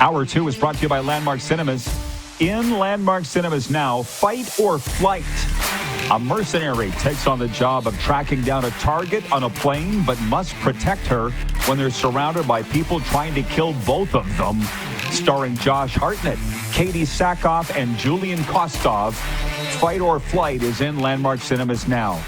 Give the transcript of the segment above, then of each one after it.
Hour 2 is brought to you by Landmark Cinemas. In Landmark Cinemas now, Fight or Flight. A mercenary takes on the job of tracking down a target on a plane, but must protect her when they're surrounded by people trying to kill both of them. Starring Josh Hartnett, Katie Sackhoff, and Julian Kostov. Fight or Flight is in Landmark Cinemas now.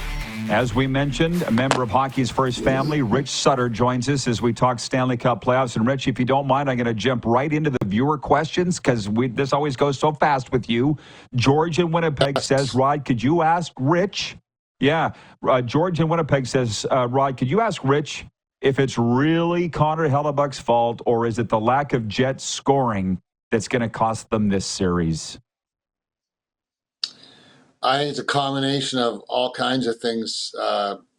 As we mentioned, a member of hockey's first family, Rich Sutter, joins us as we talk Stanley Cup playoffs. And Rich, if you don't mind, I'm going to jump right into the viewer questions because this always goes so fast with you. George in Winnipeg says, Rod, could you ask Rich? Yeah, George in Winnipeg says, Rod, could you ask Rich if it's really Connor Hellebuck's fault or is it the lack of Jets scoring that's going to cost them this series? I think it's a combination of all kinds of things,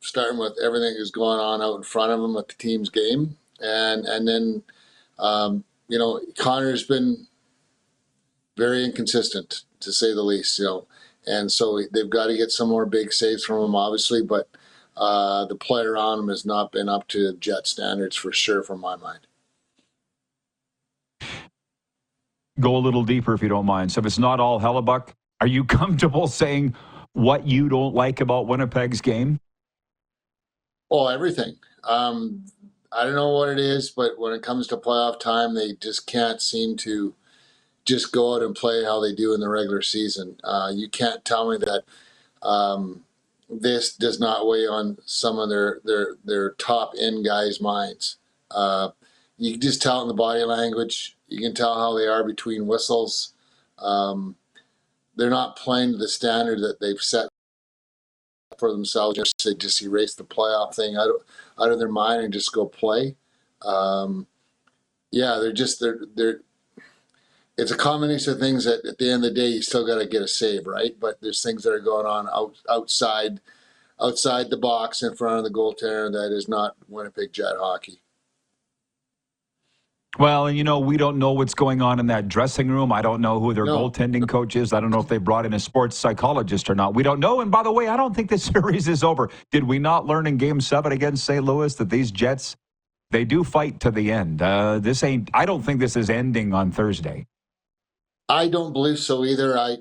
starting with everything that's going on out in front of them with the team's game. And then, Connor's been very inconsistent, to say the least, And so they've got to get some more big saves from him, obviously. But the play around him has not been up to Jet standards for sure, from my mind. Go a little deeper if you don't mind. So if it's not all Hellebuck, are you comfortable saying what you don't like about Winnipeg's game? Oh, everything. I don't know what it is, but when it comes to playoff time, they just can't seem to just go out and play how they do in the regular season. You can't tell me that this does not weigh on some of their top end guys' minds. You can just tell it in the body language. You can tell how they are between whistles. They're not playing to the standard that they've set for themselves. They just erase the playoff thing out of their mind and just go play. They're it's a combination of things that at the end of the day you still got to get a save, right? But there's things that are going on outside the box in front of the goaltender that is not Winnipeg Jet hockey. Well, we don't know what's going on in that dressing room. I don't know who their goaltending coach is. I don't know if they brought in a sports psychologist or not. We don't know. And by the way, I don't think the series is over. Did we not learn in Game 7 against St. Louis that these Jets, they do fight to the end? I don't think this is ending on Thursday. I don't believe so either.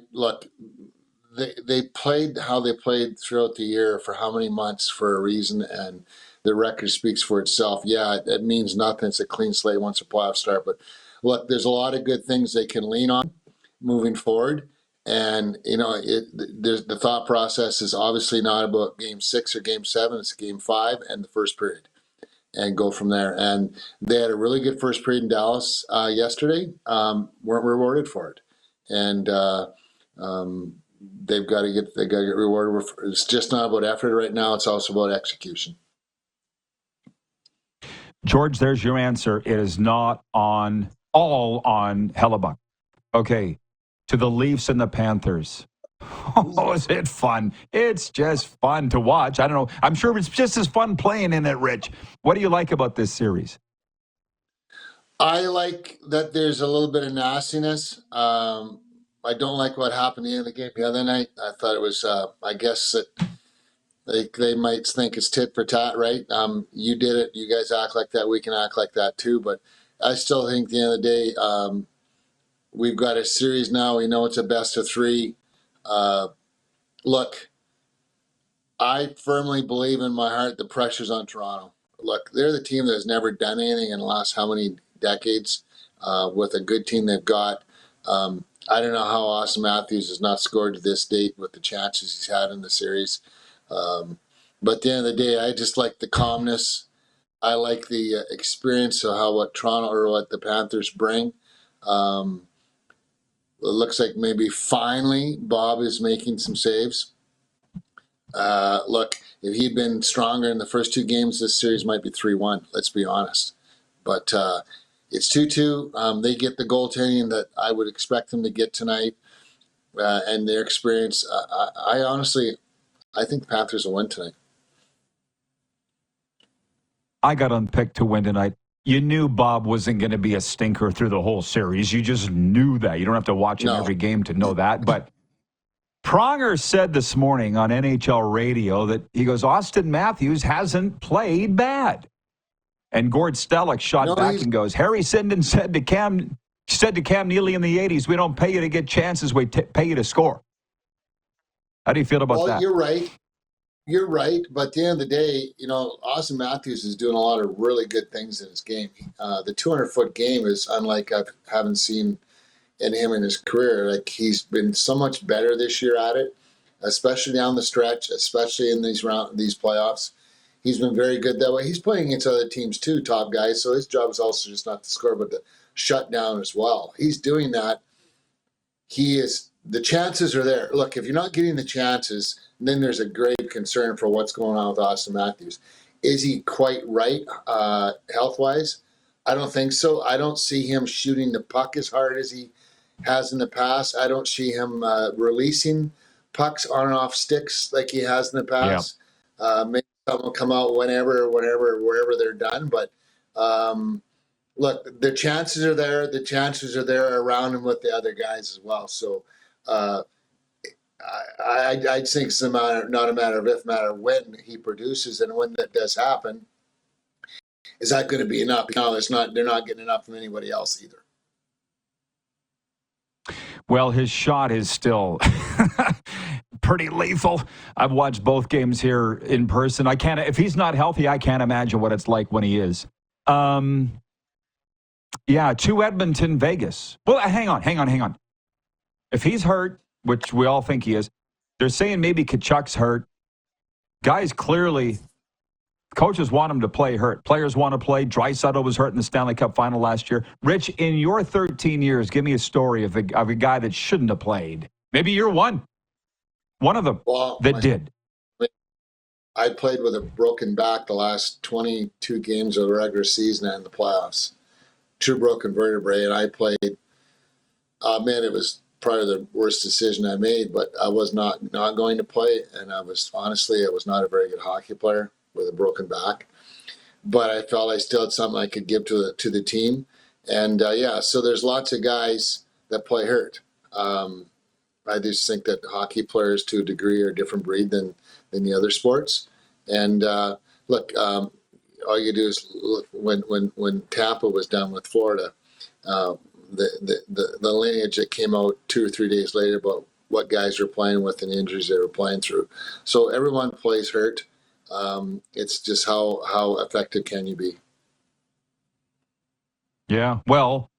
They played how they played throughout the year for how many months for a reason, and the record speaks for itself. Yeah, it means nothing. It's a clean slate once the playoffs start. But look, there's a lot of good things they can lean on moving forward. And, the thought process is obviously not about Game 6 or Game 7. It's Game 5 and the first period, and go from there. And they had a really good first period in Dallas yesterday. Weren't rewarded for it. And they got to get rewarded. It's just not about effort right now. It's also about execution. George, there's your answer. It is not all on Hellebuck. Okay, to the Leafs and the Panthers. Oh, is it fun? It's just fun to watch. I don't know. I'm sure it's just as fun playing in it, Rich. What do you like about this series? I like that there's a little bit of nastiness. I don't like what happened at the end of the game the other night. I thought it was, I guess that they might think it's tit for tat, right? You did it. You guys act like that. We can act like that too. But I still think at the end of the day, we've got a series now. We know it's a best of 3. Look, I firmly believe in my heart the pressure's on Toronto. Look, they're the team that has never done anything in the last how many decades with a good team they've got. I don't know how Austin Matthews has not scored to this date with the chances he's had in the series. But at the end of the day, I just like the calmness. I like the experience of what Toronto or what the Panthers bring. It looks like maybe finally Bob is making some saves. Look, if he'd been stronger in the first 2 games, this series might be 3-1. Let's be honest. But it's 2-2. They get the goaltending that I would expect them to get tonight, and their experience. I honestly think the Panthers will win tonight. I got unpicked to win tonight. You knew Bob wasn't going to be a stinker through the whole series. You just knew that. You don't have to watch him every game to know that. But Pronger said this morning on NHL radio that he goes, Austin Matthews hasn't played bad. And Gord Stellick shot back and goes, Harry Sinden said to Cam She said to Cam Neely in the 80s, we don't pay you to get chances, we pay you to score. How do you feel about that? You're right. You're right. But at the end of the day, Austin Matthews is doing a lot of really good things in his game. The 200-foot game is unlike I haven't seen in him in his career. Like, he's been so much better this year at it, especially down the stretch, especially in these playoffs. He's been very good that way. He's playing against other teams too, top guys. So his job is also just not to score, but to shut down as well. He's doing that. The chances are there. Look, if you're not getting the chances, then there's a grave concern for what's going on with Austin Matthews. Is he quite right health-wise? I don't think so. I don't see him shooting the puck as hard as he has in the past. I don't see him releasing pucks on and off sticks like he has in the past. Maybe someone will come out wherever they're done. But look, the chances are there. The chances are there around him with the other guys as well. So I think it's not a matter of if, matter when he produces, and when that does happen, is that going to be enough? No, it's not. They're not getting enough from anybody else either. Well, his shot is still pretty lethal. I've watched both games here in person. If he's not healthy, I can't imagine what it's like when he is. To Edmonton, Vegas. Well, hang on. If he's hurt, which we all think he is, they're saying maybe Tkachuk's hurt. Guys clearly, coaches want him to play hurt. Players want to play. Draisaitl was hurt in the Stanley Cup final last year. Rich, in your 13 years, give me a story of a guy that shouldn't have played. Maybe you're one of them that did. I played with a broken back the last 22 games of the regular season and the playoffs. 2 broken vertebrae, and I played. It was probably the worst decision I made, but I was not going to play, and I was not a very good hockey player with a broken back. But I felt I still had something I could give to the team, and so there's lots of guys that play hurt. I just think that hockey players, to a degree, are a different breed than the other sports. And look, all you do is look when Tampa was done with Florida, the lineage that came out 2 or 3 days later about what guys were playing with and injuries they were playing through. So everyone plays hurt. It's just how effective can you be? Yeah. Well,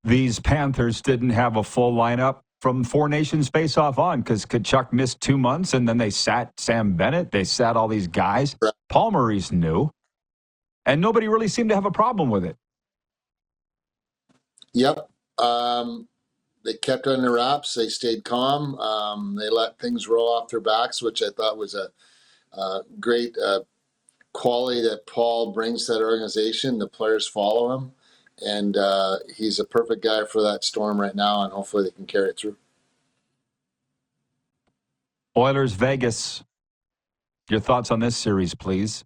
these Panthers didn't have a full lineup from Four Nations face-off on because Tkachuk missed 2 months, and then they sat Sam Bennett. They sat all these guys. Right. Paul Maurice knew, and nobody really seemed to have a problem with it. Yep. They kept under wraps. They stayed calm. They let things roll off their backs, which I thought was a great quality that Paul brings to that organization. The players follow him, and he's a perfect guy for that Storm right now, and hopefully they can carry it through. Oilers, Vegas. Your thoughts on this series, please.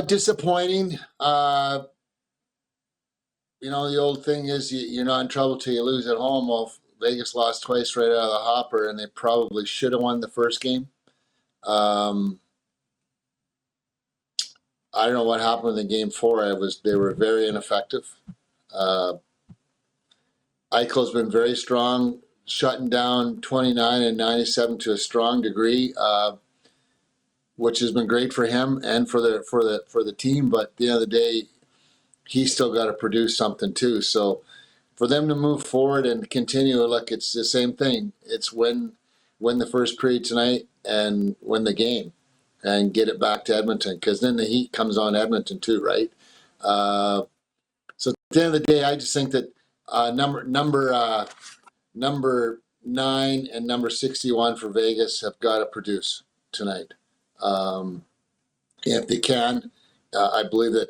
Disappointing. The old thing is you're not in trouble till you lose at home. Well, Vegas lost twice right out of the hopper, and they probably should have won the first game. I don't know what happened in game 4. They were very ineffective. Eichel's been very strong, shutting down 29 and 97 to a strong degree, which has been great for him and for the team. But at the end of the day, he's still got to produce something too. So for them to move forward and continue, look, it's the same thing. It's win the first period tonight and win the game and get it back to Edmonton, because then the heat comes on Edmonton too, right? So at the end of the day, I just think that number 9 and number 61 for Vegas have got to produce tonight. If they can, I believe that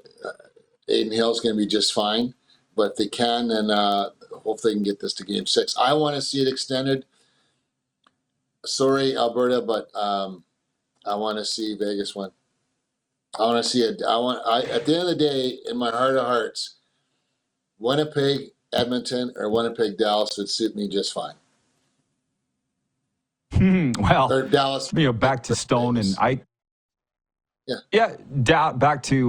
Aiden Hill's going to be just fine. But if they can, then hopefully they can get this to game 6. I want to see it extended. Sorry, Alberta, but I want to see Vegas win. I want to see it. At the end of the day, in my heart of hearts, Winnipeg, Edmonton, or Winnipeg, Dallas would suit me just fine. Well, or Dallas. Back to Stone and back to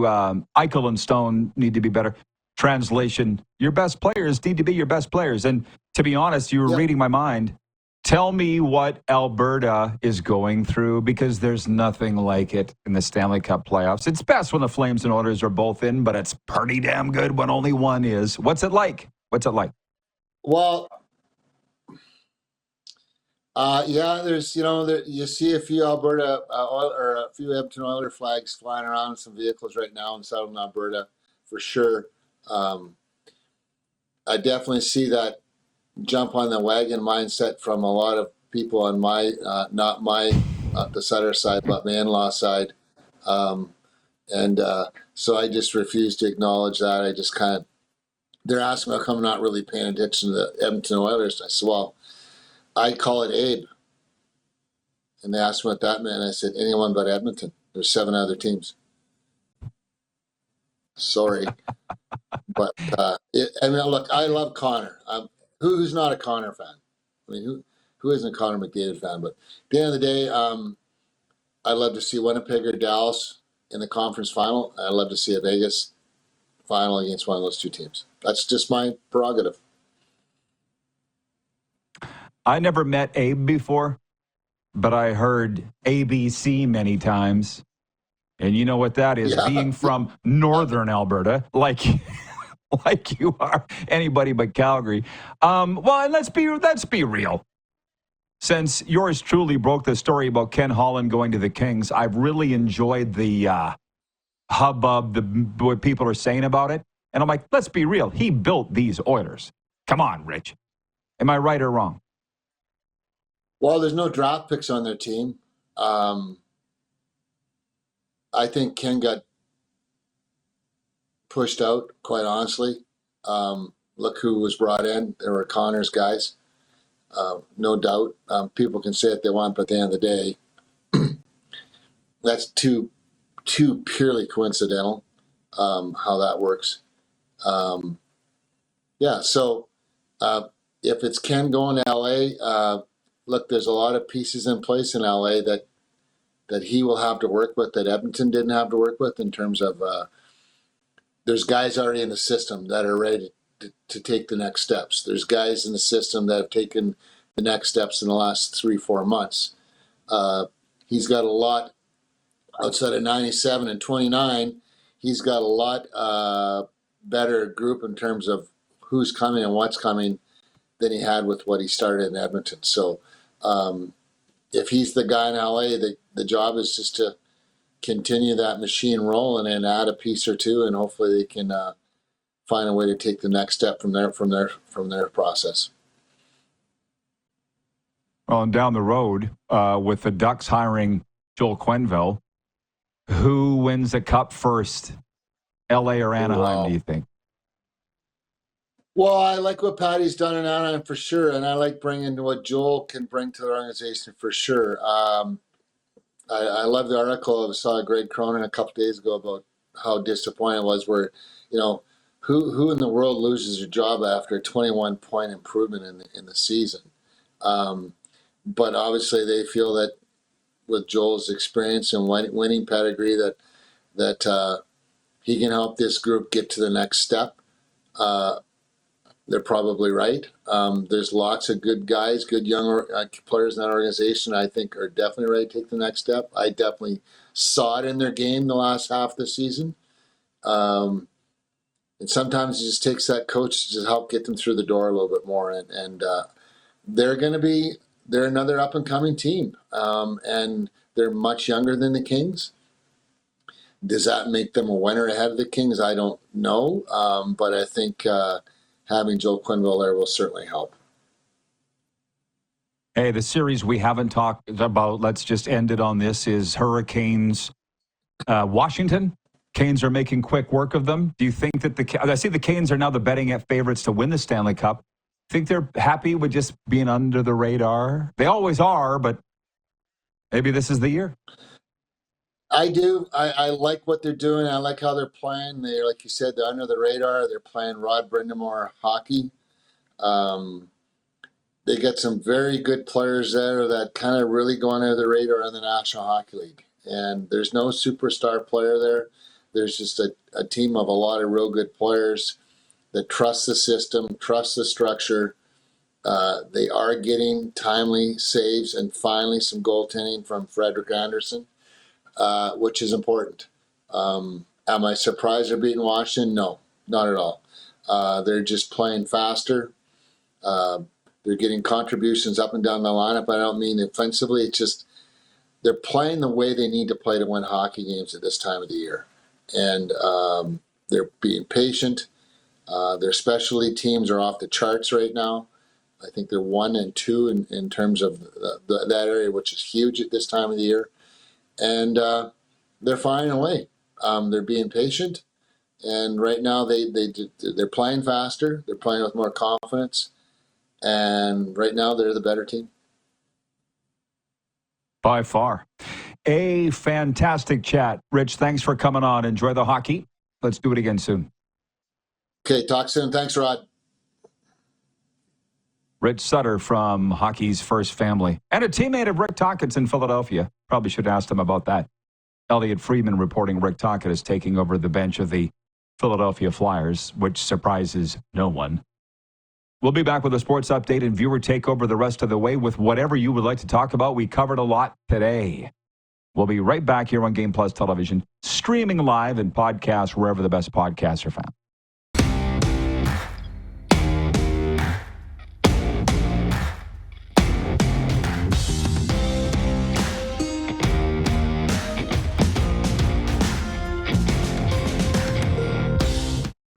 Eichel and Stone need to be better. Translation, your best players need to be your best players. And to be honest, you were reading my mind. Tell me what Alberta is going through, because there's nothing like it in the Stanley Cup playoffs. It's best when the Flames and Oilers are both in, but it's pretty damn good when only one is. What's it like? Well, there's, you see a few Alberta or a few Edmonton Oilers flags flying around in some vehicles right now in southern Alberta, for sure. I definitely see that jump on the wagon mindset from a lot of people on my, not my, the Sutter side, but my in-law side. So I just refuse to acknowledge that. I just kind of, they're asking how come I'm not really paying attention to the Edmonton Oilers. I said, well, I call it Abe. And they asked me what that meant. I said, anyone but Edmonton. There's 7 other teams. Sorry. But, look, I love Connor. Who's not a Connor fan? I mean, who isn't a Connor McDavid fan? But at the end of the day, I'd love to see Winnipeg or Dallas in the conference final. I'd love to see a Vegas final against one of those two teams. That's just my prerogative. I never met Abe before, but I heard ABC many times. And you know what that is, being from northern Alberta, like you are, anybody but Calgary. And let's be real. Since yours truly broke the story about Ken Holland going to the Kings, I've really enjoyed the hubbub, what people are saying about it. And I'm like, let's be real. He built these Oilers. Come on, Rich. Am I right or wrong? Well, there's no draft picks on their team. I think Ken got pushed out, quite honestly. Look who was brought in. There were Connor's guys, no doubt. People can say what they want, but at the end of the day, that's too purely coincidental, how that works. So if it's Ken going to LA, look, there's a lot of pieces in place in LA that he will have to work with that Edmonton didn't have to work with, in terms of there's guys already in the system that are ready to take the next steps. There's guys in the system that have taken the next steps in the last 3-4 months. He's got a lot outside of 97 and 29. He's got a lot better group in terms of who's coming and what's coming than he had with what he started in Edmonton. So if he's the guy in LA, the job is just to continue that machine rolling and add a piece or two, and hopefully they can find a way to take the next step from their process. Well, and down the road, with the Ducks hiring Joel Quenneville, who wins the Cup first, LA or Anaheim, do you think? Well, I like what Patty's done in Anaheim for sure, and I like bringing what Joel can bring to the organization for sure. I love the article I saw Greg Cronin a couple days ago about how disappointed it was, where, who in the world loses their job after a 21-point improvement in the season? But obviously they feel that with Joel's experience and winning pedigree that he can help this group get to the next step. They're probably right. There's lots of good guys, good young players in that organization I think are definitely ready to take the next step. I definitely saw it in their game the last half of the season. And sometimes it just takes that coach to just help get them through the door a little bit more. And they're another up-and-coming team. And they're much younger than the Kings. Does that make them a winner ahead of the Kings? I don't know. But I think having Joel Quenneville there will certainly help. Hey, the series we haven't talked about, let's just end it on this, is Hurricanes Washington. Canes are making quick work of them. Do you think that I see the Canes are now the betting at favorites to win the Stanley Cup. Think they're happy with just being under the radar? They always are, but maybe this is the year. I do. I like what they're doing. I like how they're playing. They're, like you said, they're under the radar. They're playing Rod Brindamore hockey. They got some very good players there that kind of really go under the radar in the National Hockey League. And there's no superstar player there. There's just a team of a lot of real good players. that trust the system, trust the structure. They are getting timely saves and finally some goaltending from Frederik Andersen, which is important. Am I surprised they're beating Washington? No, not at all. They're just playing faster. They're getting contributions up and down the lineup. I don't mean offensively. It's just they're playing the way they need to play to win hockey games at this time of the year. And they're being patient. Their specialty teams are off the charts right now. I think they're 1 and 2 in terms of that area, which is huge at this time of the year. And they're finding a way. They're being patient. And right now they're playing faster. They're playing with more confidence. And right now they're the better team. By far. A fantastic chat. Rich, thanks for coming on. Enjoy the hockey. Let's do it again soon. Okay, talk soon. Thanks, Rod. Rich Sutter from Hockey's First Family and a teammate of Rick Tockett's in Philadelphia. Probably should ask him about that. Elliot Friedman reporting Rick Tocchet is taking over the bench of the Philadelphia Flyers, which surprises no one. We'll be back with a sports update and viewer takeover the rest of the way with whatever you would like to talk about. We covered a lot today. We'll be right back here on Game Plus Television, streaming live and podcasts wherever the best podcasts are found.